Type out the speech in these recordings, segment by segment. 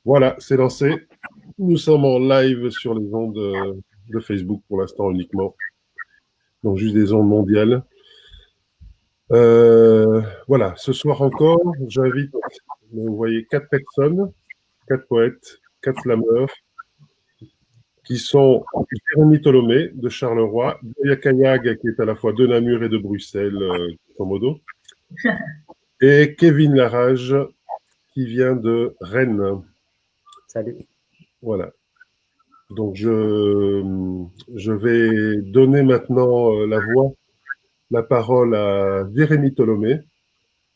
Voilà, c'est lancé. Nous sommes en live sur les ondes de Facebook pour l'instant uniquement, donc juste des ondes mondiales. Voilà, ce soir encore, j'invite, vous voyez, 4 personnes, 4 poètes, 4 slameurs, qui sont Jérémy Tolomé de Charleroi, Goya Kayag, qui est à la fois de Namur et de Bruxelles, grosso modo, et Kevin Larage, qui vient de Rennes. Salut. Voilà. Donc, je vais donner maintenant la parole à Jérémy Tolomé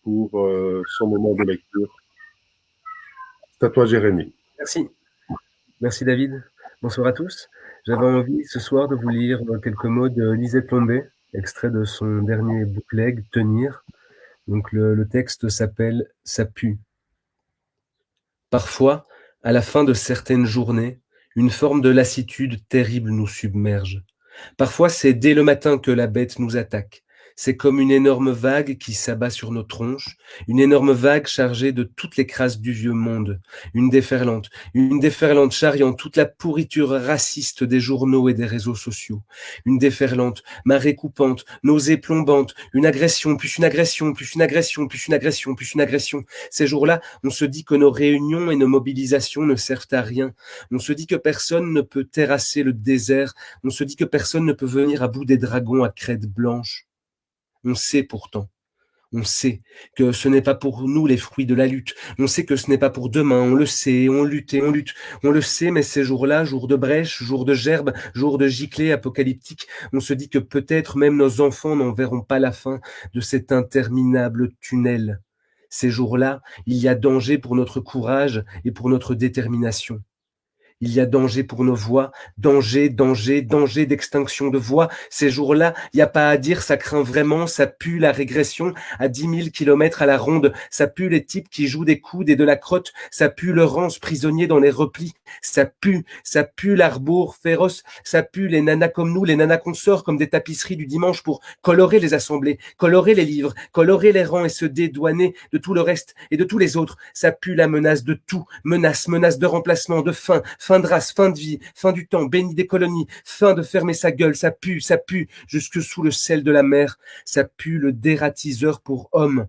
pour son moment de lecture. C'est à toi, Jérémy. Merci. Merci David. Bonsoir à tous. J'avais envie ce soir de vous lire quelques mots de Lisette Lombé, extrait de son dernier bootleg, Tenir. Donc le texte s'appelle « Ça pue ». Parfois, à la fin de certaines journées, une forme de lassitude terrible nous submerge. Parfois, c'est dès le matin que la bête nous attaque. C'est comme une énorme vague qui s'abat sur nos tronches, une énorme vague chargée de toutes les crasses du vieux monde, une déferlante charriant toute la pourriture raciste des journaux et des réseaux sociaux, une déferlante, marée coupante, nausée plombante, une agression, puis une agression, puis une agression, puis une agression, puis une agression. Ces jours-là, on se dit que nos réunions et nos mobilisations ne servent à rien. On se dit que personne ne peut terrasser le désert. On se dit que personne ne peut venir à bout des dragons à crête blanche. On sait pourtant. On sait que ce n'est pas pour nous les fruits de la lutte. On sait que ce n'est pas pour demain. On le sait, on lutte et on lutte. On le sait, mais ces jours-là, jours de brèche, jours de gerbe, jours de giclée apocalyptique, on se dit que peut-être même nos enfants n'en verront pas la fin de cet interminable tunnel. Ces jours-là, il y a danger pour notre courage et pour notre détermination. Il y a danger pour nos voix, danger d'extinction de voix. Ces jours-là, il n'y a pas à dire, ça craint vraiment, ça pue la régression à 10 000 kilomètres à la ronde, ça pue les types qui jouent des coudes et de la crotte, ça pue le rance prisonnier dans les replis, ça pue l'arbour féroce, ça pue les nanas comme nous, les nanas qu'on sort comme des tapisseries du dimanche pour colorer les assemblées, colorer les livres, colorer les rangs et se dédouaner de tout le reste et de tous les autres. Ça pue la menace de tout, menace de remplacement, de fin de race, fin de vie, fin du temps, béni des colonies, fin de fermer sa gueule, ça pue, jusque sous le sel de la mer, ça pue le dératiseur pour homme.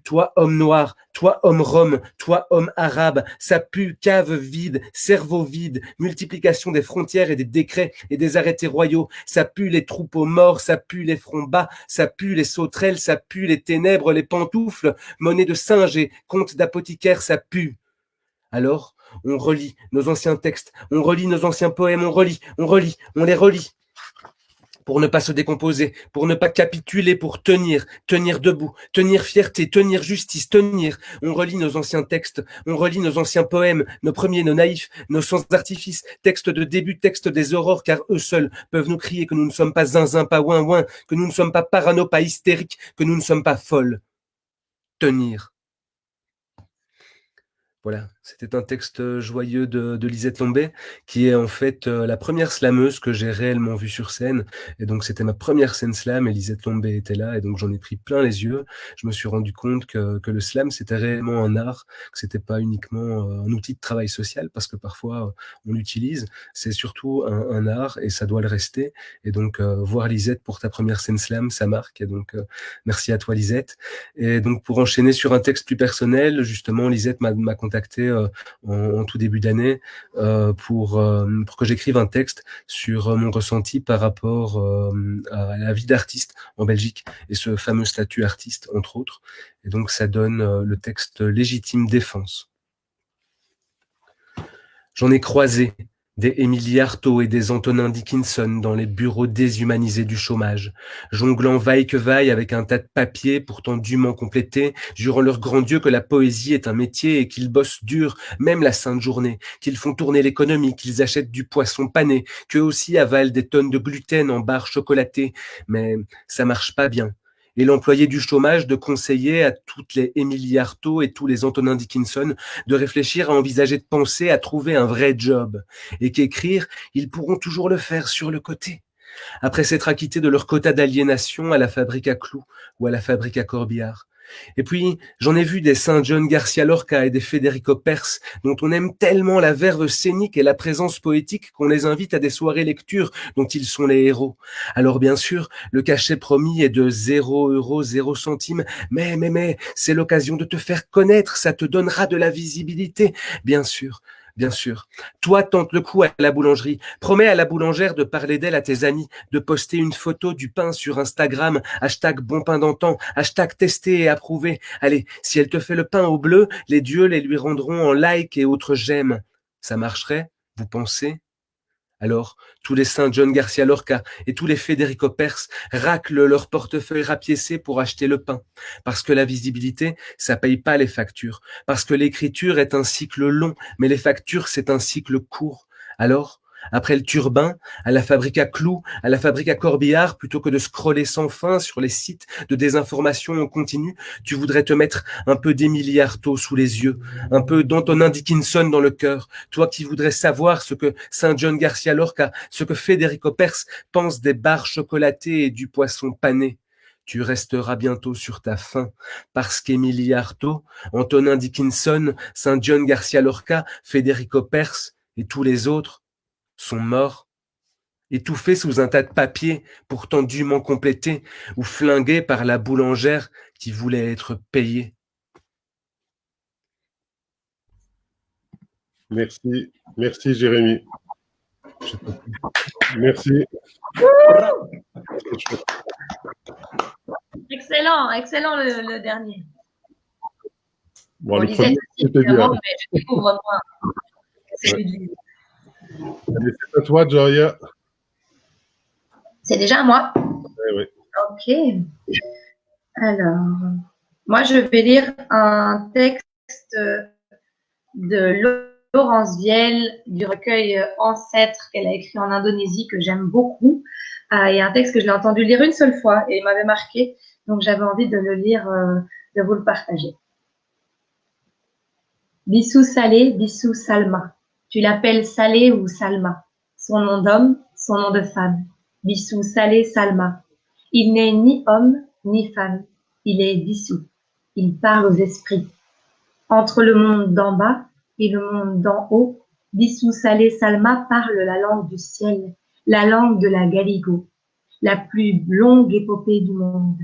Toi, homme noir, toi, homme rome, toi, homme arabe, ça pue cave vide, cerveau vide, multiplication des frontières et des décrets et des arrêtés royaux, ça pue les troupeaux morts, ça pue les fronts bas, ça pue les sauterelles, ça pue les ténèbres, les pantoufles, monnaie de singe et conte d'apothicaire, ça pue. Alors, on relit nos anciens textes, on relit nos anciens poèmes, on les relit, pour ne pas se décomposer, pour ne pas capituler, pour tenir debout, tenir fierté, tenir justice, tenir. On relit nos anciens textes, on relit nos anciens poèmes, nos premiers, nos naïfs, nos sans artifice, textes de début, textes des aurores, car eux seuls peuvent nous crier que nous ne sommes pas zinzin, pas ouin-ouin, que nous ne sommes pas parano, pas hystériques, que nous ne sommes pas folles. Tenir. Voilà, c'était un texte joyeux de Lisette Lombé, qui est en fait la première slameuse que j'ai réellement vue sur scène. Et donc, c'était ma première scène slam et Lisette Lombé était là. Et donc, j'en ai pris plein les yeux. Je me suis rendu compte que le slam, c'était réellement un art, que c'était pas uniquement un outil de travail social, parce que parfois, on l'utilise. C'est surtout un art et ça doit le rester. Et donc, voir Lisette pour ta première scène slam, ça marque. Et donc, merci à toi, Lisette. Et donc, pour enchaîner sur un texte plus personnel, justement, Lisette m'a contacté en tout début d'année pour que j'écrive un texte sur mon ressenti par rapport à la vie d'artiste en Belgique et ce fameux statut artiste, entre autres. Et donc, ça donne le texte Légitime défense. J'en ai croisé des Émilie Artaud et des Antonin Dickinson dans les bureaux déshumanisés du chômage, jonglant vaille que vaille avec un tas de papiers pourtant dûment complétés, jurant leur grand Dieu que la poésie est un métier et qu'ils bossent dur, même la sainte journée, qu'ils font tourner l'économie, qu'ils achètent du poisson pané, qu'eux aussi avalent des tonnes de gluten en barres chocolatées, mais ça marche pas bien. Et l'employé du chômage de conseiller à toutes les Émilie Artaud et tous les Antonin Dickinson de réfléchir à envisager de penser à trouver un vrai job, et qu'écrire, ils pourront toujours le faire sur le côté. Après s'être acquittés de leur quota d'aliénation à la fabrique à clous ou à la fabrique à corbillard, Et puis, j'en ai vu des Saint John Garcia Lorca et des Federico Pers, dont on aime tellement la verve scénique et la présence poétique qu'on les invite à des soirées lecture dont ils sont les héros. Alors bien sûr, le cachet promis est de 0 € 0 centimes, mais, c'est l'occasion de te faire connaître, ça te donnera de la visibilité, bien sûr. Bien sûr. Toi, tente le coup à la boulangerie. Promets à la boulangère de parler d'elle à tes amis, de poster une photo du pain sur Instagram, hashtag bon pain d'antan, hashtag testé et approuvé. Allez, si elle te fait le pain au bleu, les dieux les lui rendront en like et autres j'aime. Ça marcherait, vous pensez? Alors, tous les Saint John Garcia Lorca et tous les Federico Pers raclent leur portefeuille rapiécé pour acheter le pain. Parce que la visibilité, ça paye pas les factures. Parce que l'écriture est un cycle long, mais les factures, c'est un cycle court. Alors, après le turbin, à la fabrique à clous, à la fabrique à corbillard, plutôt que de scroller sans fin sur les sites de désinformation en continu, tu voudrais te mettre un peu d'Emily Artaud sous les yeux, un peu d'Antonin Dickinson dans le cœur, toi qui voudrais savoir ce que Saint John Garcia Lorca, ce que Federico Pers pense des barres chocolatées et du poisson pané. Tu resteras bientôt sur ta faim, parce qu'Emily Artaud, Antonin Dickinson, Saint John Garcia Lorca, Federico Pers et tous les autres sont morts, étouffés sous un tas de papier pourtant dûment complétés, ou flingués par la boulangère qui voulait être payée. Merci, merci Jérémy. Merci. Excellent, excellent le dernier. Bon, le premier, c'était bien. Mais je découvre moi. Ouais. C'est à toi, Joria. C'est déjà à moi? Oui. Ok. Alors, moi, je vais lire un texte de Laurence Vielle du recueil Ancêtres qu'elle a écrit en Indonésie, que j'aime beaucoup. Il y a un texte que je l'ai entendu lire une seule fois et il m'avait marqué, donc j'avais envie de le lire, de vous le partager. Bissou Salé, Bissou Salma. Tu l'appelles Salé ou Salma. Son nom d'homme, son nom de femme. Bissou Salé Salma. Il n'est ni homme ni femme. Il est Bissou. Il parle aux esprits. Entre le monde d'en bas et le monde d'en haut, Bissou Salé Salma parle la langue du ciel, la langue de la Galigo, la plus longue épopée du monde,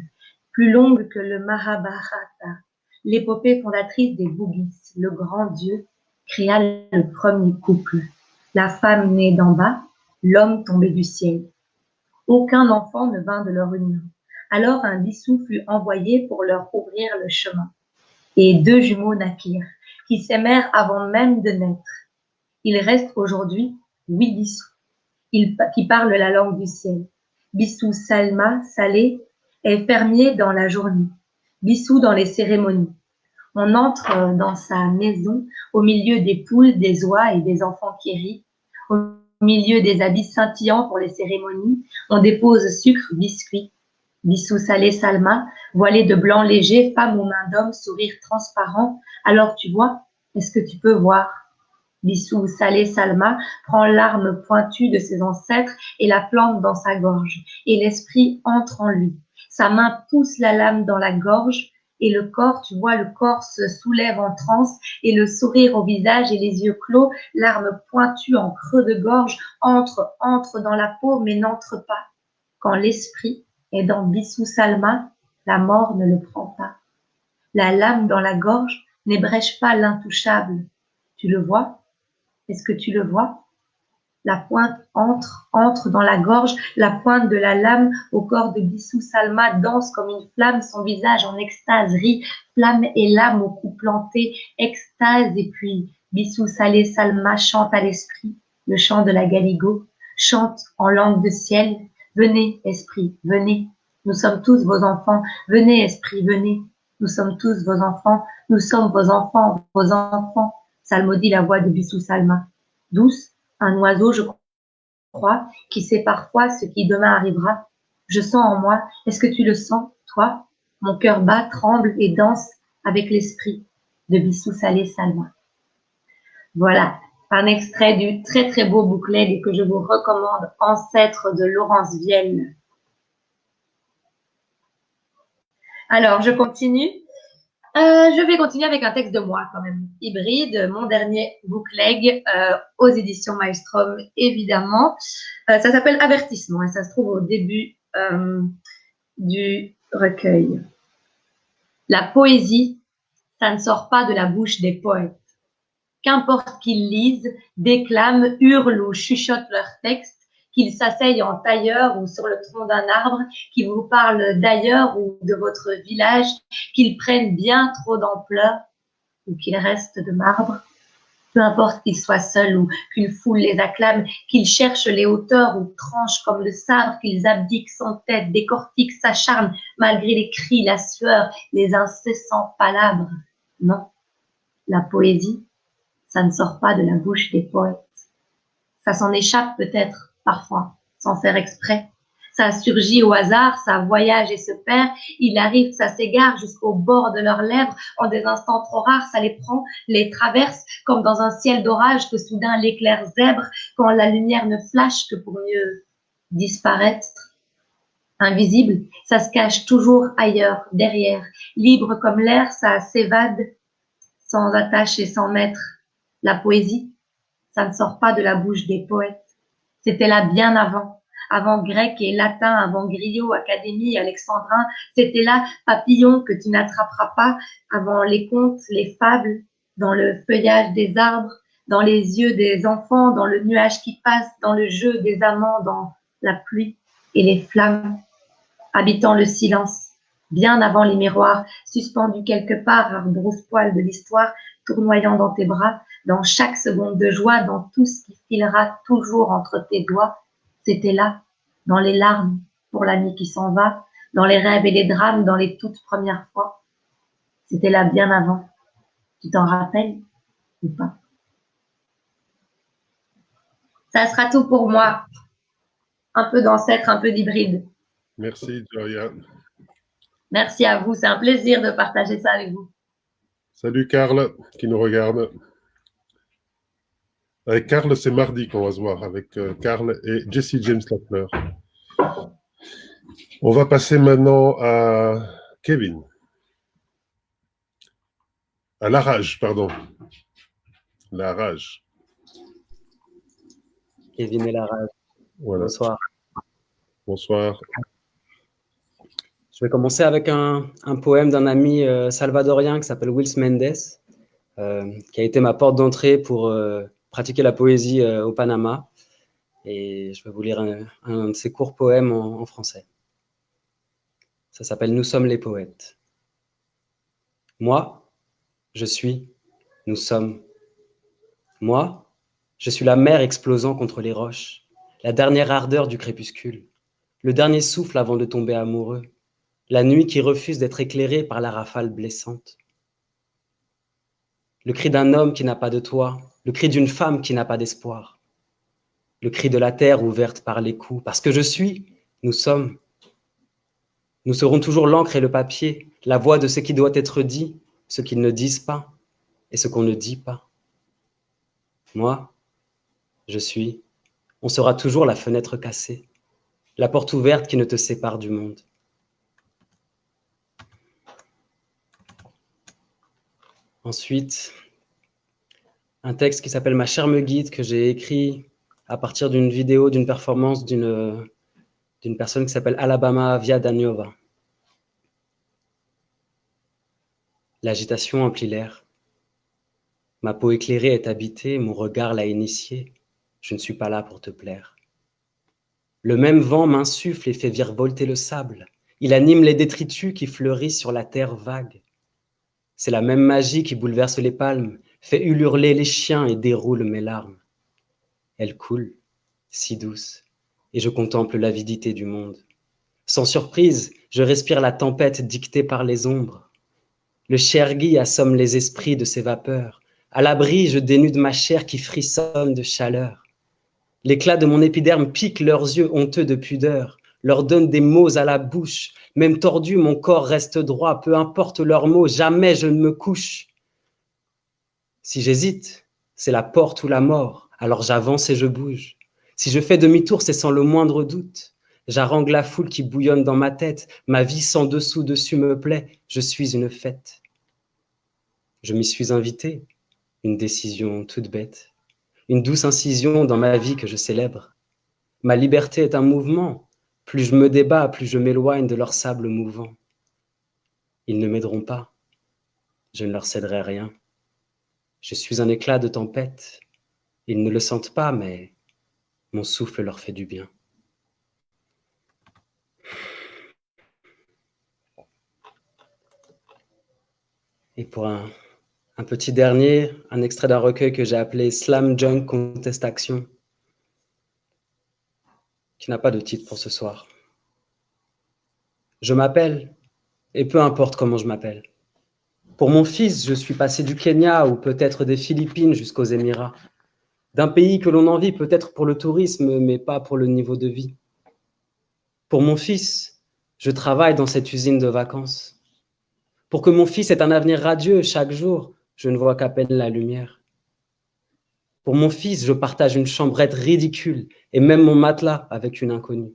plus longue que le Mahabharata, l'épopée fondatrice des Bugis. Le grand Dieu créa le premier couple, la femme née d'en bas, l'homme tombé du ciel. Aucun enfant ne vint de leur union. Alors un Bissou fut envoyé pour leur ouvrir le chemin. Et 2 jumeaux naquirent, qui s'aimèrent avant même de naître. Il reste aujourd'hui 8 Bissous, qui parlent la langue du ciel. Bissou Salma, Salé, est fermier dans la journée, Bissou dans les cérémonies. On entre dans sa maison au milieu des poules, des oies et des enfants qui rient, au milieu des habits scintillants pour les cérémonies. On dépose sucre, biscuits. Bissou Salé Salma, voilée de blanc léger, femme aux mains d'homme, sourire transparent. Alors tu vois, est-ce que tu peux voir? Bissou Salé Salma prend l'arme pointue de ses ancêtres et la plante dans sa gorge, et l'esprit entre en lui. Sa main pousse la lame dans la gorge, et le corps, tu vois, le corps se soulève en transe, et le sourire au visage et les yeux clos, l'arme pointue en creux de gorge entre dans la peau, mais n'entre pas. Quand l'esprit est dans Bissou Salma, la mort ne le prend pas. La lame dans la gorge n'ébrèche pas l'intouchable. Tu le vois? Est-ce que tu le vois? La pointe entre dans la gorge, la pointe de la lame au corps de Bissou Salma danse comme une flamme, son visage en extase rit, flamme et lame au cou planté, extase, et puis Bissou Salé Salma chante à l'esprit, le chant de la Galigo, chante en langue de ciel. Venez, esprit, venez, nous sommes tous vos enfants, venez, esprit, venez, nous sommes tous vos enfants, nous sommes vos enfants, salmodie la voix de Bissou Salma. Douce, un oiseau, je crois, qui sait parfois ce qui demain arrivera. Je sens en moi, est-ce que tu le sens, toi? Mon cœur bat, tremble et danse avec l'esprit de Bissou Salé Salma. Voilà, un extrait du très très beau bouquet que je vous recommande, Ancêtres de Laurence Vielle. Alors, je continue. Je vais continuer avec un texte de moi, quand même, hybride, mon dernier bookleg aux éditions Maelstrom, évidemment. Ça s'appelle Avertissement et ça se trouve au début du recueil. La poésie, ça ne sort pas de la bouche des poètes. Qu'importe qu'ils lisent, déclament, hurlent ou chuchotent leurs textes, qu'ils s'asseyent en tailleur ou sur le tronc d'un arbre, qu'ils vous parlent d'ailleurs ou de votre village, qu'ils prennent bien trop d'ampleur ou qu'ils restent de marbre, peu importe qu'ils soient seuls ou qu'une foule les acclame, qu'ils cherchent les hauteurs ou tranchent comme le sabre, qu'ils abdiquent sans tête, décortiquent, s'acharnent malgré les cris, la sueur, les incessants palabres. Non, la poésie, ça ne sort pas de la bouche des poètes. Ça s'en échappe peut-être, parfois, sans faire exprès. Ça surgit au hasard, ça voyage et se perd. Il arrive que ça s'égare jusqu'au bord de leurs lèvres. En des instants trop rares, ça les prend, les traverse, comme dans un ciel d'orage que soudain l'éclair zèbre, quand la lumière ne flash que pour mieux disparaître. Invisible, ça se cache toujours ailleurs, derrière. Libre comme l'air, ça s'évade, sans attache et sans maître. La poésie, ça ne sort pas de la bouche des poètes. C'était là bien avant grec et latin, avant griot, académie, alexandrin. C'était là papillon que tu n'attraperas pas, avant les contes, les fables, dans le feuillage des arbres, dans les yeux des enfants, dans le nuage qui passe, dans le jeu des amants, dans la pluie et les flammes, habitant le silence, bien avant les miroirs, suspendu quelque part, un brousse-poil de l'histoire, tournoyant dans tes bras, dans chaque seconde de joie, dans tout ce qui filera toujours entre tes doigts. C'était là, dans les larmes pour l'ami qui s'en va, dans les rêves et les drames, dans les toutes premières fois. C'était là bien avant. Tu t'en rappelles ou pas? Ça sera tout pour moi. Un peu d'ancêtre, un peu d'hybride. Merci, Joria. Merci à vous. C'est un plaisir de partager ça avec vous. Salut, Karl, qui nous regarde. Avec Karl, c'est mardi qu'on va se voir, avec Karl et Jesse James Lafleur. On va passer maintenant à Kevin. À La Rage, pardon. La Rage. Kevin et La Rage. Voilà. Bonsoir. Bonsoir. Je vais commencer avec un poème d'un ami salvadorien qui s'appelle Wills Mendes, qui a été ma porte d'entrée pour pratiquer la poésie au Panama. Et je vais vous lire un de ses courts poèmes en français. Ça s'appelle « Nous sommes les poètes ». Moi, je suis, nous sommes. Moi, je suis la mer explosant contre les roches, la dernière ardeur du crépuscule, le dernier souffle avant de tomber amoureux, la nuit qui refuse d'être éclairée par la rafale blessante. Le cri d'un homme qui n'a pas de toit, le cri d'une femme qui n'a pas d'espoir, le cri de la terre ouverte par les coups. Parce que je suis, nous sommes. Nous serons toujours l'encre et le papier, la voix de ce qui doit être dit, ce qu'ils ne disent pas et ce qu'on ne dit pas. Moi, je suis. On sera toujours la fenêtre cassée, la porte ouverte qui ne te sépare du monde. Ensuite, un texte qui s'appelle « Ma chère me guide » que j'ai écrit à partir d'une vidéo, d'une performance d'une personne qui s'appelle Alabama Viadaniova. L'agitation emplit l'air. Ma peau éclairée est habitée, mon regard l'a initiée. Je ne suis pas là pour te plaire. Le même vent m'insuffle et fait virevolter le sable. Il anime les détritus qui fleurissent sur la terre vague. C'est la même magie qui bouleverse les palmes, fait hurler les chiens et déroule mes larmes. Elle coule, si douce, et je contemple l'avidité du monde. Sans surprise, je respire la tempête dictée par les ombres. Le Chergui assomme les esprits de ses vapeurs. À l'abri, je dénude ma chair qui frissonne de chaleur. L'éclat de mon épiderme pique leurs yeux honteux de pudeur, leur donne des mots à la bouche. Même tordu, mon corps reste droit, peu importe leurs mots, jamais je ne me couche. Si j'hésite, c'est la porte ou la mort, alors j'avance et je bouge. Si je fais demi-tour, c'est sans le moindre doute. J'harangue la foule qui bouillonne dans ma tête, ma vie sans dessous dessus me plaît, je suis une fête. Je m'y suis invité, une décision toute bête, une douce incision dans ma vie que je célèbre. Ma liberté est un mouvement, plus je me débats, plus je m'éloigne de leur sable mouvant. Ils ne m'aideront pas, je ne leur céderai rien. Je suis un éclat de tempête, ils ne le sentent pas, mais mon souffle leur fait du bien. Et pour un petit dernier, un extrait d'un recueil que j'ai appelé Slam Junk Contestation, qui n'a pas de titre pour ce soir. Je m'appelle, et peu importe comment je m'appelle. Pour mon fils, je suis passé du Kenya ou peut-être des Philippines jusqu'aux Émirats. D'un pays que l'on envie peut-être pour le tourisme, mais pas pour le niveau de vie. Pour mon fils, je travaille dans cette usine de vacances. Pour que mon fils ait un avenir radieux chaque jour, je ne vois qu'à peine la lumière. Pour mon fils, je partage une chambrette ridicule et même mon matelas avec une inconnue.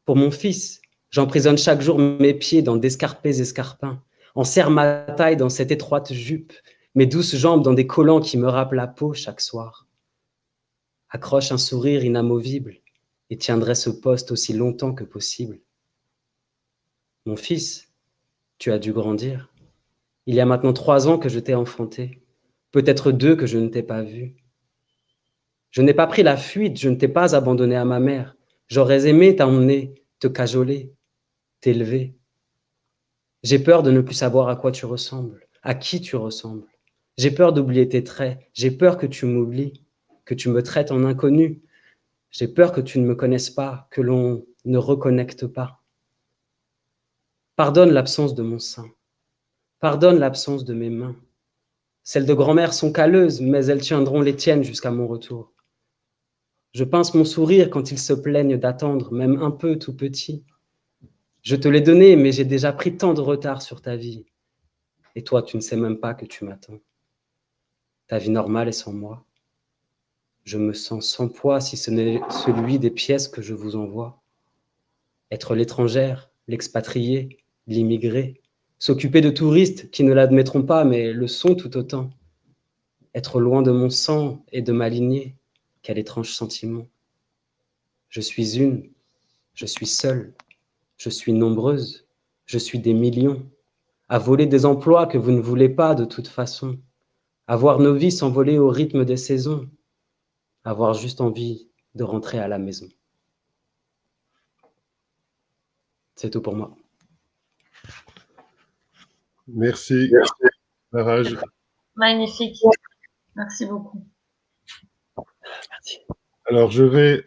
Pour mon fils, j'emprisonne chaque jour mes pieds dans d'escarpés escarpins, enserre ma taille dans cette étroite jupe, mes douces jambes dans des collants qui me râpent la peau chaque soir. Accroche un sourire inamovible et tiendrai ce poste aussi longtemps que possible. Mon fils, tu as dû grandir. Il y a maintenant 3 ans que je t'ai enfanté, peut-être 2 que je ne t'ai pas vu. Je n'ai pas pris la fuite, je ne t'ai pas abandonné à ma mère. J'aurais aimé t'emmener, te cajoler, t'élever. J'ai peur de ne plus savoir à quoi tu ressembles, à qui tu ressembles. J'ai peur d'oublier tes traits, j'ai peur que tu m'oublies, que tu me traites en inconnu. J'ai peur que tu ne me connaisses pas, que l'on ne reconnecte pas. Pardonne l'absence de mon sein. Pardonne l'absence de mes mains. Celles de grand-mère sont calleuses, mais elles tiendront les tiennes jusqu'à mon retour. Je pince mon sourire quand ils se plaignent d'attendre, même un peu tout petit. Je te l'ai donné, mais j'ai déjà pris tant de retard sur ta vie. Et toi, tu ne sais même pas que tu m'attends. Ta vie normale est sans moi. Je me sens sans poids si ce n'est celui des pièces que je vous envoie. Être l'étrangère, l'expatrié, l'immigré, s'occuper de touristes qui ne l'admettront pas, mais le sont tout autant. Être loin de mon sang et de ma lignée, quel étrange sentiment. Je suis une, je suis seule, je suis nombreuse, je suis des millions, à voler des emplois que vous ne voulez pas de toute façon, à voir nos vies s'envoler au rythme des saisons, avoir juste envie de rentrer à la maison. C'est tout pour moi. Merci, Faraj. Magnifique. Merci beaucoup. Merci. Alors, je vais...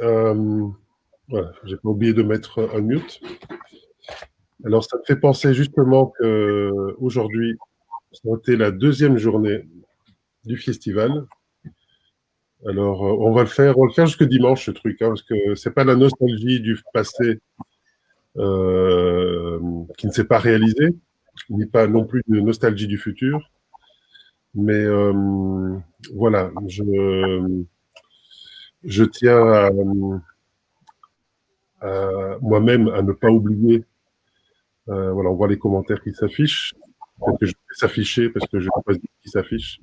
voilà, j'ai pas oublié de mettre un mute. Alors, ça me fait penser justement qu'aujourd'hui, ça a été la 2e journée du festival. Alors, on va le faire jusque dimanche, ce truc, parce que c'est pas la nostalgie du passé qui ne s'est pas réalisé, ni pas non plus de nostalgie du futur. Mais voilà, je tiens à moi-même à ne pas oublier. Voilà, on voit les commentaires qui s'affichent. Peut-être que je vais s'afficher parce que je n'ai pas dit qui s'affiche.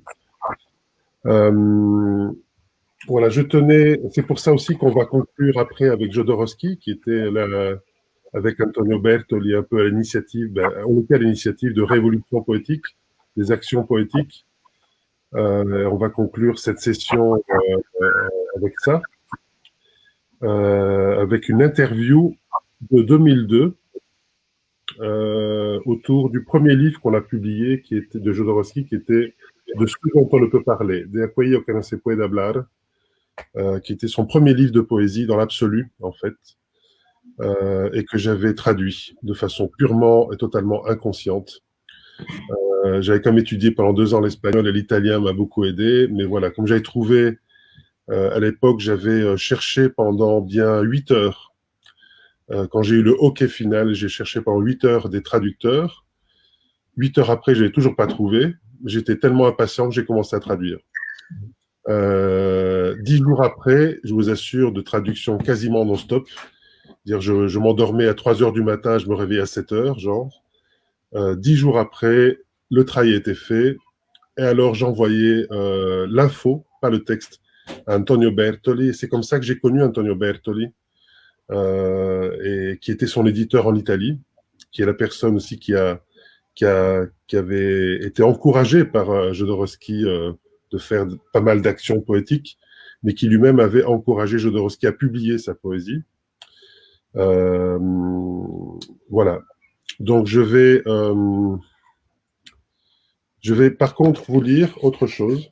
Voilà, je tenais. C'est pour ça aussi qu'on va conclure après avec Jodorowsky, qui était là avec Antonio Bertoli un peu à l'initiative, on était à l'initiative de Révolution poétique, des actions poétiques. On va conclure cette session avec ça, avec une interview de 2002 autour du premier livre qu'on a publié, qui était de Jodorowsky, qui était de ce dont on ne peut parler, De aquello que no se puede hablar, qui était son premier livre de poésie dans l'absolu, en fait, et que j'avais traduit de façon purement et totalement inconsciente. J'avais comme étudié pendant 2 ans l'espagnol et l'italien m'a beaucoup aidé, mais voilà, comme j'avais trouvé à l'époque, j'avais cherché pendant bien 8 heures. Quand j'ai eu le OK final, j'ai cherché pendant 8 heures des traducteurs. 8 heures après, je n'avais toujours pas trouvé. J'étais tellement impatient que j'ai commencé à traduire. 10 jours après, je vous assure, de traduction quasiment non-stop. Je m'endormais à 3 heures du matin, je me réveillais à 7 heures, genre. 10 jours après, le travail était fait, et alors j'envoyais l'info, pas le texte, à Antonio Bertoli. C'est comme ça que j'ai connu Antonio Bertoli, et qui était son éditeur en Italie, qui est la personne aussi qui avait été encouragée par Jodorowsky de faire pas mal d'actions poétiques, mais qui lui-même avait encouragé Jodorowsky à publier sa poésie. Voilà. Donc je vais par contre vous lire autre chose.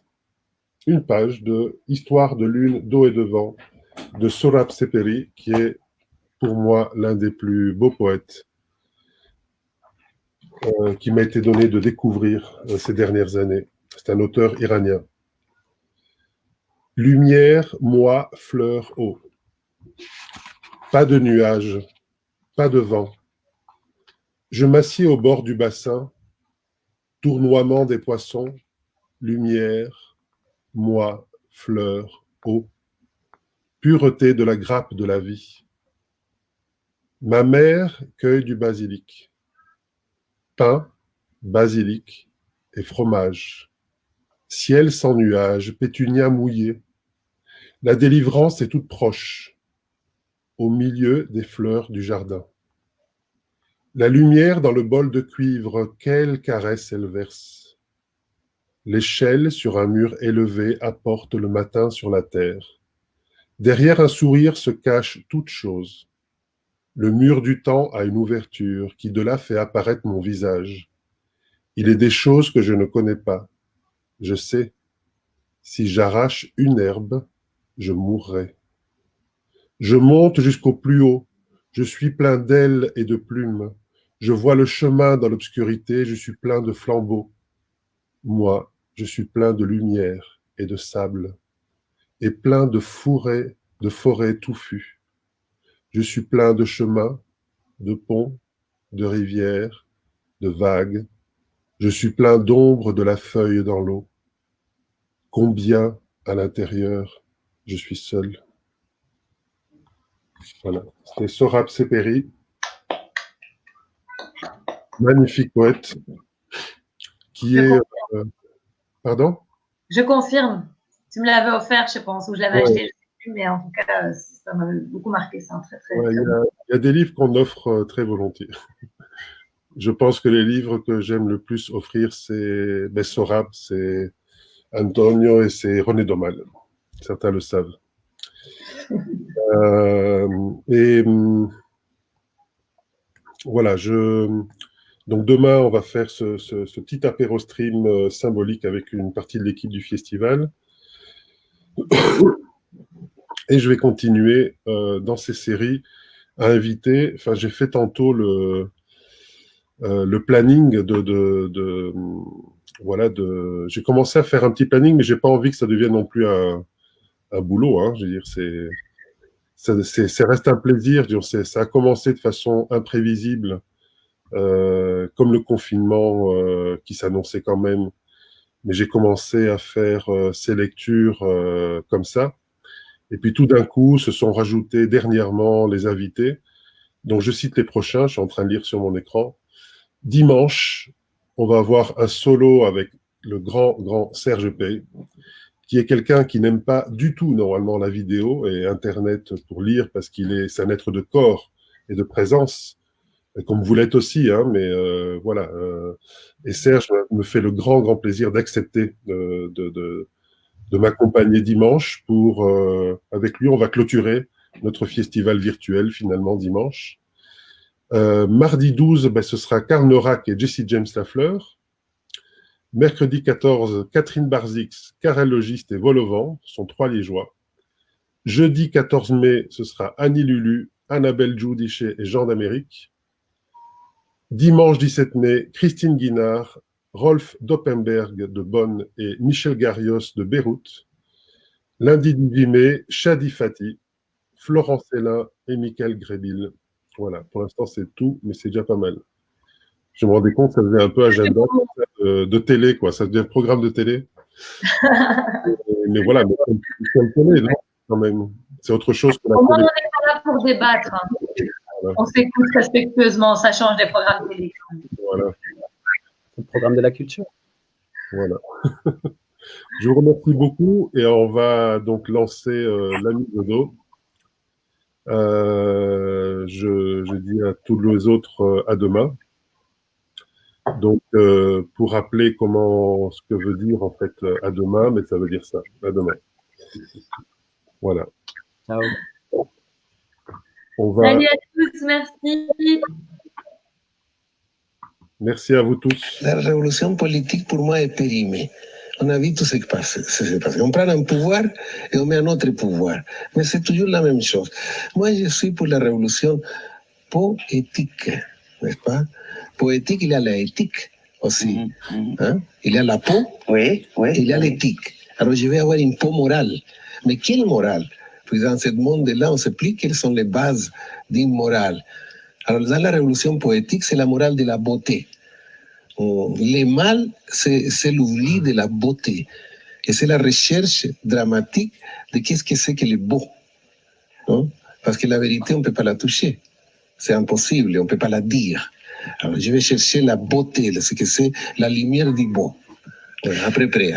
Une page de Histoire de lune, d'eau et de vent de Sohrab Seperi, qui est pour moi l'un des plus beaux poètes qui m'a été donné de découvrir ces dernières années. C'est un auteur iranien. Lumière, moi, fleur, eau. Pas de nuages, pas de vent. Je m'assieds au bord du bassin, tournoiement des poissons, lumière, moi, fleur, eau. Pureté de la grappe de la vie. Ma mère cueille du basilic. Pain, basilic et fromage. Ciel sans nuages, pétunia mouillé. La délivrance est toute proche, au milieu des fleurs du jardin. La lumière dans le bol de cuivre, quelle caresse elle verse. L'échelle sur un mur élevé apporte le matin sur la terre. Derrière un sourire se cache toute chose. Le mur du temps a une ouverture qui de là fait apparaître mon visage. Il est des choses que je ne connais pas. Je sais, si j'arrache une herbe, je mourrai. Je monte jusqu'au plus haut. Je suis plein d'ailes et de plumes. Je vois le chemin dans l'obscurité. Je suis plein de flambeaux. Moi, je suis plein de lumière et de sable, et plein de forêts touffues. Je suis plein de chemins, de ponts, de rivières, de vagues. Je suis plein d'ombre de la feuille dans l'eau. Combien à l'intérieur je suis seul. Voilà, c'était Sohrab Seperi, magnifique poète, qui est... pardon? Je confirme. Tu me l'avais offert, je pense, ou je l'avais acheté, je ne sais plus, mais en tout cas, ça m'avait beaucoup marqué. C'est un très, très... Ouais, il y a des livres qu'on offre très volontiers. Je pense que les livres que j'aime le plus offrir, c'est Sohrab, c'est Antonio et c'est René Daumal. Certains le savent. Voilà, donc demain, on va faire ce petit apéro stream symbolique avec une partie de l'équipe du festival. Et je vais continuer dans ces séries à inviter. Enfin, j'ai fait tantôt le planning j'ai commencé à faire un petit planning, mais j'ai pas envie que ça devienne non plus un boulot. Hein. Je veux dire, ça reste un plaisir. Ça a commencé de façon imprévisible, comme le confinement qui s'annonçait quand même. Mais j'ai commencé à faire ces lectures comme ça. Et puis tout d'un coup, se sont rajoutés dernièrement les invités. Donc je cite les prochains, je suis en train de lire sur mon écran. Dimanche, on va avoir un solo avec le grand Serge Pey, qui est quelqu'un qui n'aime pas du tout normalement la vidéo et Internet pour lire parce c'est un être de corps et de présence, comme vous l'êtes aussi, hein, mais voilà. Et Serge me fait le grand plaisir d'accepter de m'accompagner dimanche pour, avec lui, on va clôturer notre festival virtuel finalement dimanche. Mardi 12, ce sera Karl Norak et Jesse James Lafleur. Mercredi 14, Catherine Barzix, Karel Logiste et Vol au vent, ce sont 3 Liégeois. Jeudi 14 mai, ce sera Annie Lulu, Annabelle Giudice et Jean d'Amérique. Dimanche 17 mai, Christine Guinard, Rolf Doppenberg de Bonn et Michel Garrios de Beyrouth. Lundi 18 mai, Shadi Fati, Florence Hélin et Michael Grébil. Voilà, pour l'instant c'est tout, mais c'est déjà pas mal. Je me rendais compte, ça faisait un peu agenda de télé, quoi. Ça devient programme de télé. Mais voilà, mais c'est une télé, non, quand même. C'est autre chose que la télé. On n'est pas là pour débattre. Voilà. On s'écoute respectueusement, ça change des programmes télé. Voilà. programme de la culture. Voilà. Je vous remercie beaucoup et on va donc lancer la mise au dos. Je dis à tous les autres à demain. Donc, pour rappeler ce que veut dire en fait à demain, mais ça veut dire ça, à demain. Voilà. Ciao. Salut à tous, merci. Merci à vous tous. La révolution politique, pour moi, est périmée. On a vu tout ce qui s'est passé. On prend un pouvoir et on met un autre pouvoir. Mais c'est toujours la même chose. Moi, je suis pour la révolution poétique, n'est-ce pas? Poétique, il y a la éthique aussi. Hein? Il y a la peau, oui, il y a l'éthique. Alors, je vais avoir une peau morale. Mais quelle morale? Puis dans ce monde-là, on ne sait plus quelles sont les bases d'une morale. Alors, dans la révolution poétique, c'est la morale de la beauté. Le mal, c'est l'oubli de la beauté. Et c'est la recherche dramatique de qu'est-ce que c'est que le beau. Non? Parce que la vérité, on ne peut pas la toucher. C'est impossible, on ne peut pas la dire. Alors, je vais chercher la beauté, ce que c'est la lumière du beau. Après près.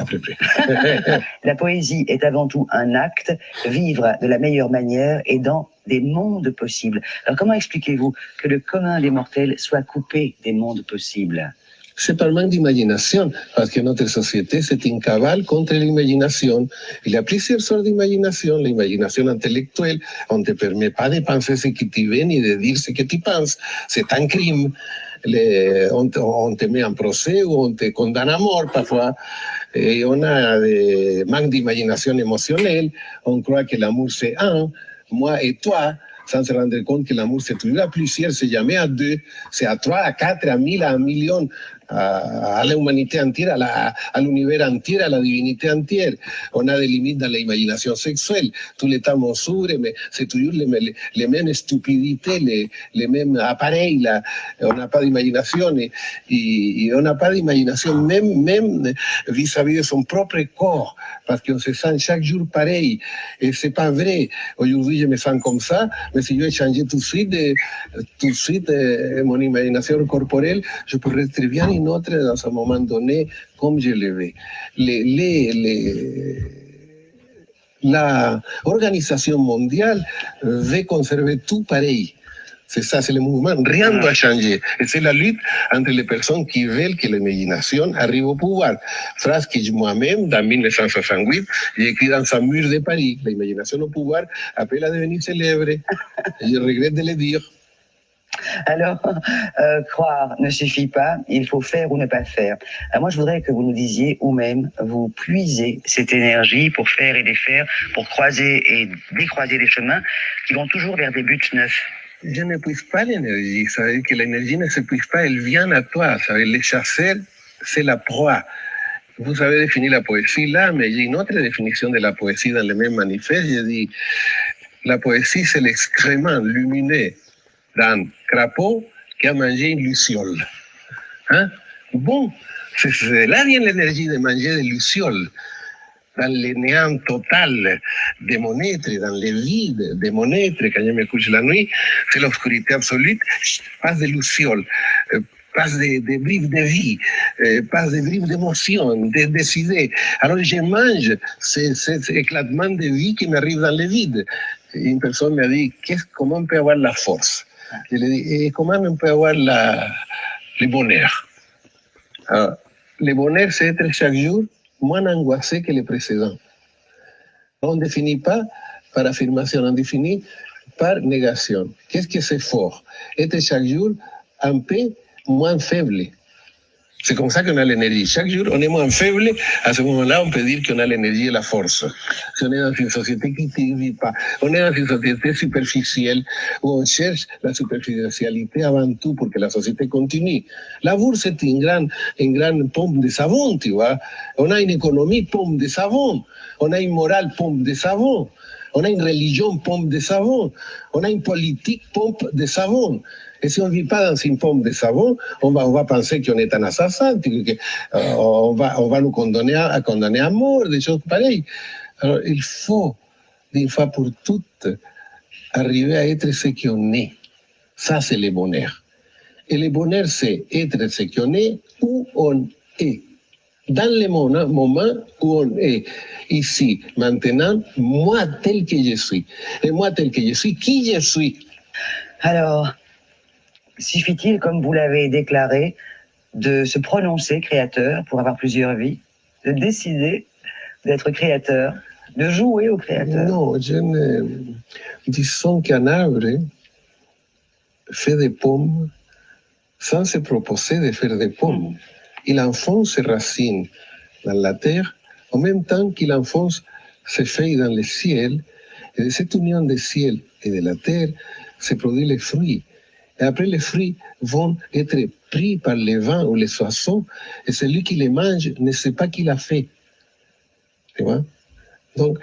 La poésie est avant tout un acte, vivre de la meilleure manière et dans des mondes possibles. Alors, comment expliquez-vous que le commun des mortels soit coupé des mondes possibles? C'est par manque d'imagination, parce que notre société, c'est une cavale contre l'imagination. Il y a plusieurs sortes d'imagination. L'imagination intellectuelle, on ne te permet pas de penser ce que tu veux ni de dire ce que tu penses. C'est un crime. On te met en procès ou on te condamne à mort parfois. Et on a des manques d'imagination émotionnelle. On croit que l'amour, c'est un, moi et toi, sans se rendre compte que l'amour, c'est toujours à plusieurs, c'est jamais à deux, c'est à trois, à quatre, à mille, à un million, à l'humanité entière, à l'univers entier, à la divinité entière. On a des limites dans l'imagination sexuelle. Tout le temps on s'ouvre, mais c'est toujours les mêmes stupidités, les mêmes appareils. Là. On n'a pas d'imagination et on n'a pas d'imagination même vis-à-vis de son propre corps, parce qu'on se sent chaque jour pareil. Et c'est pas vrai. Aujourd'hui, je me sens comme ça, mais si je vais changer tout de suite mon imagination corporelle, je pourrais très bien une autre dans un moment donné, comme je le vais. La Organisation mondiale veut conserver tout pareil. C'est ça, c'est le mouvement. Rien ne doit changer. Et c'est la lutte entre les personnes qui veulent que l'imagination arrive au pouvoir. Phrase que moi-même, dans 1968, j'ai écrit dans un mur de Paris. L'imagination au pouvoir appelle à devenir célèbre. Et je regrette de le dire. Alors, croire ne suffit pas, il faut faire ou ne pas faire. Alors moi, je voudrais que vous nous disiez où même vous puisez cette énergie pour faire et défaire, pour croiser et décroiser les chemins qui vont toujours vers des buts neufs. Je ne puise pas l'énergie. Ça veut dire que l'énergie ne se puise pas, elle vient à toi. Ça veut dire, les chasseurs, c'est la proie. Vous avez défini la poésie là, mais j'ai une autre définition de la poésie dans le même manifeste. Je dis, la poésie, c'est l'excrément lumineux d'un crapaud qui a mangé une luciole. Hein? Bon, c'est là vient l'énergie de manger des lucioles. Dans le néant total de mon être, dans le vide de mon être, quand je me couche la nuit, c'est l'obscurité absolue, passe des lucioles, passe des brives de vie, passe des brives d'émotion, des idées. Alors je mange cet éclatement de vie qui m'arrive dans le vide. Une personne m'a dit, comment on peut avoir la force? Je lui ai dit, et comment on peut avoir le bonheur? Alors, le bonheur, c'est être chaque jour moins angoissé que les précédents. On ne définit pas par affirmation, on définit par négation. Qu'est-ce que c'est fort? Être chaque jour un peu moins faible. C'est comme ça qu'on a l'énergie. Chaque jour, on est moins faible. À ce moment-là, on peut dire qu'on a l'énergie et la force. Si on est dans une société qui ne vit pas, on est dans une société superficielle où on cherche la superficialité avant tout pour que la société continue. La bourse est une grande pompe de savon, tu vois. On a une économie pompe de savon. On a une morale pompe de savon. On a une religion pompe de savon. On a une politique pompe de savon. Et si on ne vit pas dans une pompe de savon, on va penser qu'on est un assassin, on va nous condamner à mort, des choses pareilles. Alors, il faut, d'une fois pour toutes, arriver à être ce qu'on est. Ça, c'est le bonheur. Et le bonheur, c'est être ce qu'on est où on est. Dans le moment où on est, ici, maintenant, moi tel que je suis. Et moi tel que je suis, qui je suis? Alors, suffit-il, comme vous l'avez déclaré, de se prononcer créateur pour avoir plusieurs vies, de décider d'être créateur, de jouer au créateur? Non, disons qu'un arbre fait des pommes sans se proposer de faire des pommes. Il enfonce ses racines dans la terre, en même temps qu'il enfonce ses feuilles dans le ciel. Et de cette union du ciel et de la terre se produisent les fruits. Et après, les fruits vont être pris par les vents ou les oiseaux, et celui qui les mange ne sait pas qui l'a fait. Tu vois? Donc,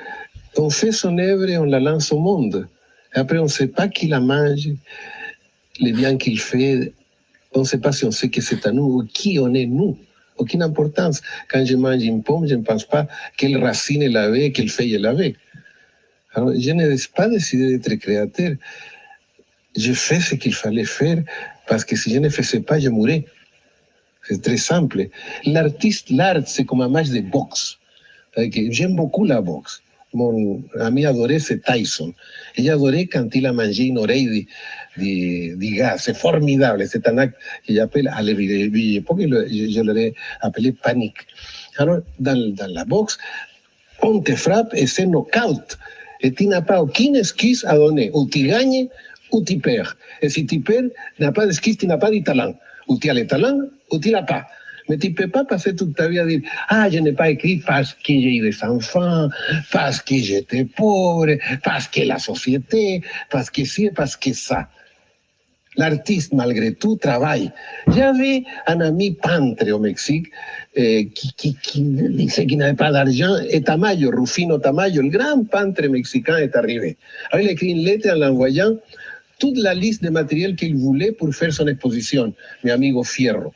on fait son œuvre et on la lance au monde. Et après, on ne sait pas qui la mange, les biens qu'il fait. On ne sait pas si on sait que c'est à nous ou qui on est nous. Aucune importance. Quand je mange une pomme, je ne pense pas quelle racine elle avait, quelle feuille elle avait. Alors, je n'ai pas décidé d'être créateur. Je fais ce qu'il fallait faire parce que si je ne faisais pas, je mourrais. C'est très simple. L'artiste, l'art, c'est comme un match de boxe. J'aime beaucoup la boxe. Mon ami adoré, c'est Tyson. Il adorait quand il a mangé une oreille de gars. C'est formidable. C'est un acte que j'appelle à l'époque, je l'aurais appelé panique. Alors, dans la boxe, on te frappe et c'est knockout. Et tu n'as pas aucune excuse à donner. Ou tu gagnes, ou tu perds. Et si tu perds, tu n'as pas d'excuse, tu n'as pas de talent. Ou tu as le talent, ou tu l'as pas. Mais tu ne peux pas passer toute ta vie à dire « Ah, je n'ai pas écrit parce que j'ai eu des enfants, parce que j'étais pauvre, parce que la société, parce que ci, parce que ça. » L'artiste, malgré tout, travaille. J'avais un ami peintre au Mexique qui disait qu'il n'avait pas d'argent, et Tamayo, Rufino Tamayo, le grand peintre mexicain, est arrivé. Alors il a écrit une lettre en l'envoyant toute la liste de matériel qu'il voulait pour faire son exposition, mi amigo Fierro.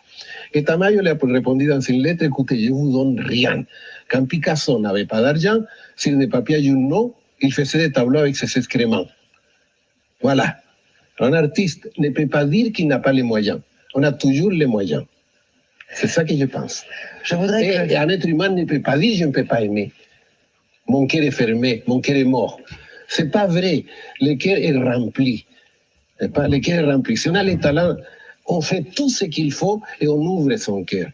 Et Tamayo le a répondu dans une lettre, écoutez, je vous donne rien. Quand Picasso n'avait pas d'argent, sur des papiers Juno, il faisait des tableaux avec ses excréments. Voilà. Un artiste ne peut pas dire qu'il n'a pas les moyens. On a toujours les moyens. C'est ça que je pense. Et un être humain ne peut pas dire je ne peux pas aimer. Mon cœur est fermé, mon cœur est mort. C'est pas vrai. Le cœur est rempli. Le cœur est rempli. Si on a les talents, on fait tout ce qu'il faut et on ouvre son cœur.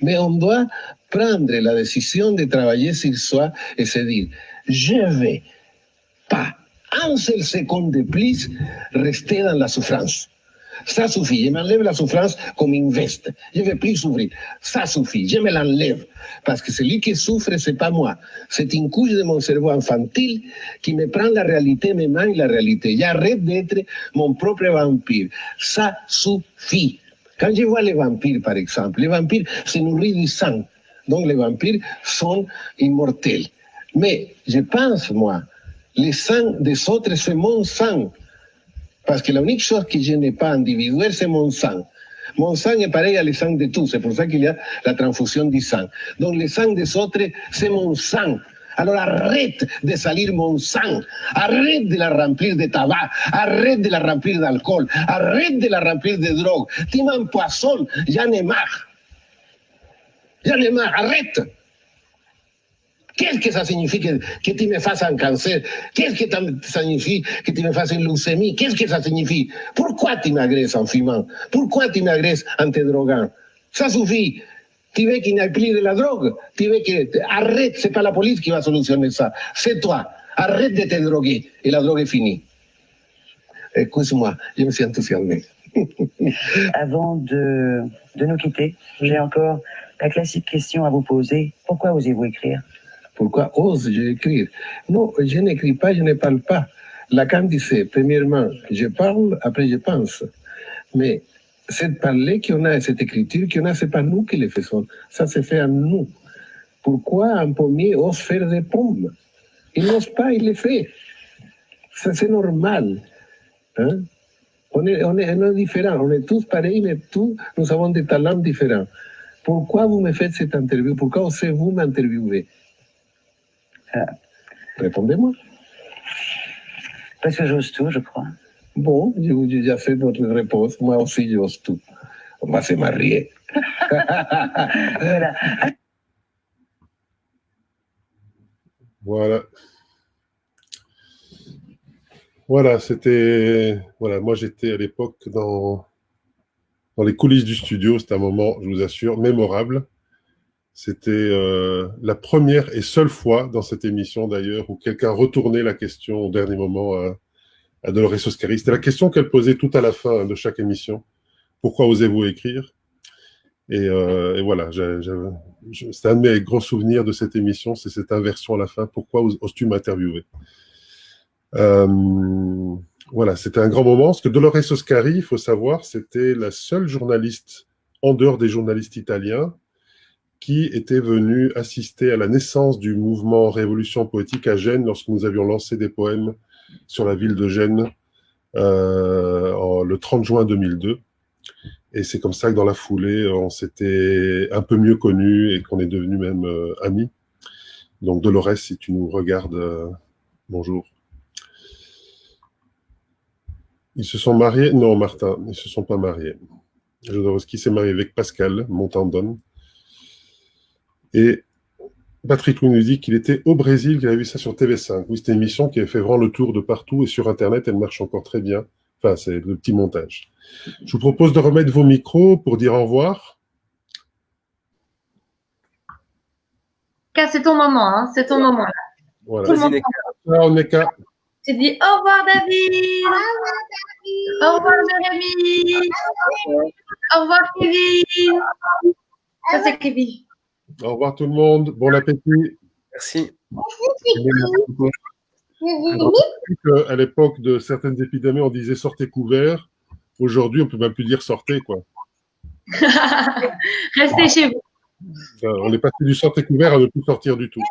Mais on doit prendre la décision de travailler sur soi et se dire, je ne vais pas un seul seconde de plus rester dans la souffrance. Ça suffit, je m'enlève la souffrance comme une veste. Je ne vais plus souffrir. Ça suffit, je me l'enlève. Parce que celui qui souffre, ce n'est pas moi. C'est une couche de mon cerveau infantile qui me prend la réalité, me manque la réalité. J'arrête d'être mon propre vampire. Ça suffit. Quand je vois les vampires, par exemple, les vampires se nourrissent du sang. Donc les vampires sont immortels. Mais je pense, moi, le sang des autres, c'est mon sang. Parce que la unique chose que je n'ai pas individuelle, c'est mon sang. Mon sang est pareil à le sang de tous. C'est pour ça qu'il y a la transfusion du sang. Donc le sang des autres, c'est mon sang. Alors arrête de salir mon sang. Arrête de la remplir de tabac. Arrête de la remplir d'alcool. Arrête de la remplir de drogue. Tu m'empoisonnes. J'en ai marre. J'en ai marre. Arrête. Qu'est-ce que ça signifie que tu me fasses un cancer? Qu'est-ce que ça signifie que tu me fasses une leucémie? Qu'est-ce que ça signifie? Pourquoi tu m'agresses en fumant? Pourquoi tu m'agresses en te droguant? Ça suffit. Tu veux qu'il n'y ait plus de la drogue? Tu veux que... Arrête, c'est pas la police qui va solutionner ça. C'est toi. Arrête de te droguer et la drogue est finie. Excuse-moi, je me suis enthousiasmé. Avant de nous quitter, j'ai encore la classique question à vous poser. Pourquoi osez-vous écrire? Pourquoi ose-je écrire? Non, je n'écris pas, je ne parle pas. Lacan disait, premièrement, je parle, après je pense. Mais cette parler qu'on a, cette écriture qu'on a, ce n'est pas nous qui le faisons. Ça se fait en nous. Pourquoi un pommier ose faire des pommes? Il n'ose pas, il les fait. Ça, c'est normal. Hein? On est différents, on est tous pareils, mais tous, nous avons des talents différents. Pourquoi vous me faites cette interview? Pourquoi osez-vous m'interviewer? Répondez-moi. Parce que j'ose tout, je crois. Bon, j'ai déjà fait votre réponse. Moi aussi, j'ose tout. On va se marier. Voilà. Voilà. Voilà, c'était. Voilà, moi j'étais à l'époque dans les coulisses du studio. C'était un moment, je vous assure, mémorable. C'était la première et seule fois dans cette émission d'ailleurs où quelqu'un retournait la question au dernier moment à Dolores Oscari. C'était la question qu'elle posait tout à la fin de chaque émission. Pourquoi osez-vous écrire? Et voilà, c'est un de mes gros souvenirs de cette émission, c'est cette inversion à la fin. Pourquoi oses-tu m'interviewer? Voilà, c'était un grand moment. Parce que Dolores Oscari, il faut savoir, c'était la seule journaliste, en dehors des journalistes italiens, qui était venue assister à la naissance du mouvement Révolution poétique à Gênes lorsque nous avions lancé des poèmes sur la ville de Gênes le 30 juin 2002. Et c'est comme ça que dans la foulée, on s'était un peu mieux connus et qu'on est devenus même amis. Donc Dolores, si tu nous regardes, bonjour. Ils se sont mariés? Non, Martin, ils ne se sont pas mariés. Jodorowsky s'est marié avec Pascal Montandon. Et Patrick nous dit qu'il était au Brésil, qu'il a vu ça sur TV5. Oui, c'était une émission qui a fait vraiment le tour de partout et sur Internet, elle marche encore très bien. Enfin, c'est le petit montage. Je vous propose de remettre vos micros pour dire au revoir. C'est ton moment, hein, c'est ton moment. Là. Voilà. Tout le monde on est qu'à... Tu dis au revoir David. Au revoir Jérémy. Au revoir Kevin. Ça c'est Kevin. Au revoir tout le monde. Bon appétit. Merci. À l'époque de certaines épidémies, on disait sortez couverts. Aujourd'hui, on ne peut même plus dire sortez, quoi. Restez chez vous. On est passé du sortez couvert à ne plus sortir du tout.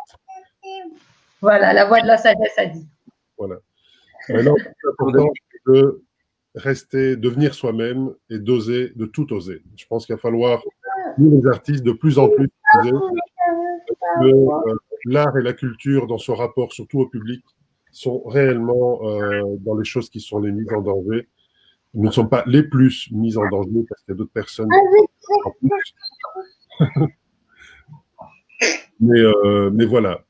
Voilà, la voix de la sagesse a dit. Voilà. Maintenant, c'est important de rester, devenir soi-même et d'oser, de tout oser. Je pense qu'il va falloir, nous les artistes, de plus en plus oser. L'art et la culture, dans son rapport surtout au public, sont réellement dans les choses qui sont les mises en danger. Nous ne sommes pas les plus mis en danger parce qu'il y a d'autres personnes en plus. Mais voilà.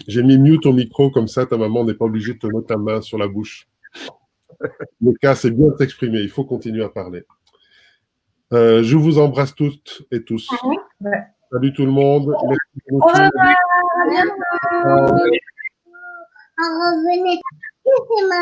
J'ai mis mute au micro, comme ça ta maman n'est pas obligée de te mettre ta main sur la bouche. Le cas, c'est bien de t'exprimer, il faut continuer à parler. Je vous embrasse toutes et tous. Ouais. Salut tout le monde. Merci Au revoir, à bientôt. Revenez tous, c'est ma